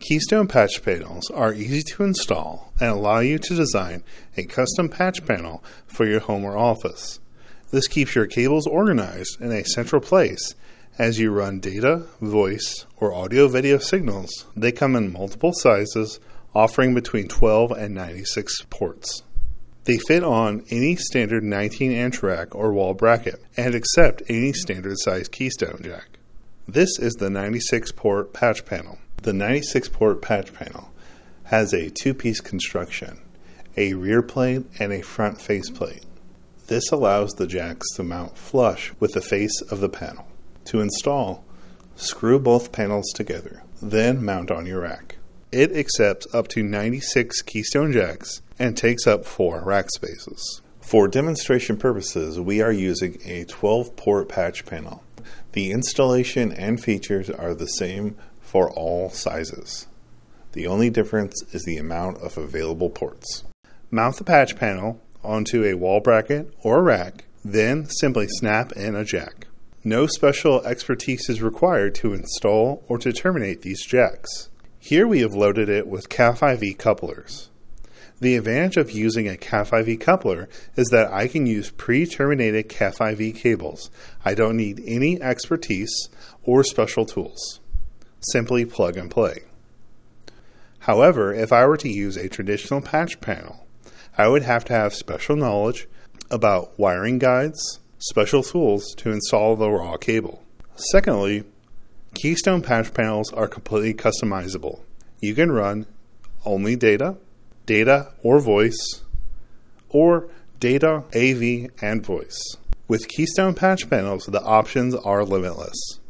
Keystone patch panels are easy to install and allow you to design a custom patch panel for your home or office. This keeps your cables organized in a central place as you run data, voice, or audio-video signals. They come in multiple sizes, offering between 12 and 96 ports. They fit on any standard 19-inch rack or wall bracket and accept any standard size keystone jack. This is the 96-port patch panel. The 96-port patch panel has a two-piece construction, a rear plate and a front face plate. This allows the jacks to mount flush with the face of the panel. To install, screw both panels together, then mount on your rack. It accepts up to 96 keystone jacks and takes up 4 rack spaces. For demonstration purposes, we are using a 12-port patch panel. The installation and features are the same for all sizes. The only difference is the amount of available ports. Mount the patch panel onto a wall bracket or rack, then simply snap in a jack. No special expertise is required to install or to terminate these jacks. Here we have loaded it with Cat5e couplers. The advantage of using a Cat5e coupler is that I can use pre-terminated Cat5e cables. I don't need any expertise or special tools. Simply plug and play. However, if I were to use a traditional patch panel, I would have to have special knowledge about wiring guides, special tools to install the raw cable. Secondly, Keystone patch panels are completely customizable. You can run only data or voice, or data, AV, and voice. With Keystone patch panels, the options are limitless.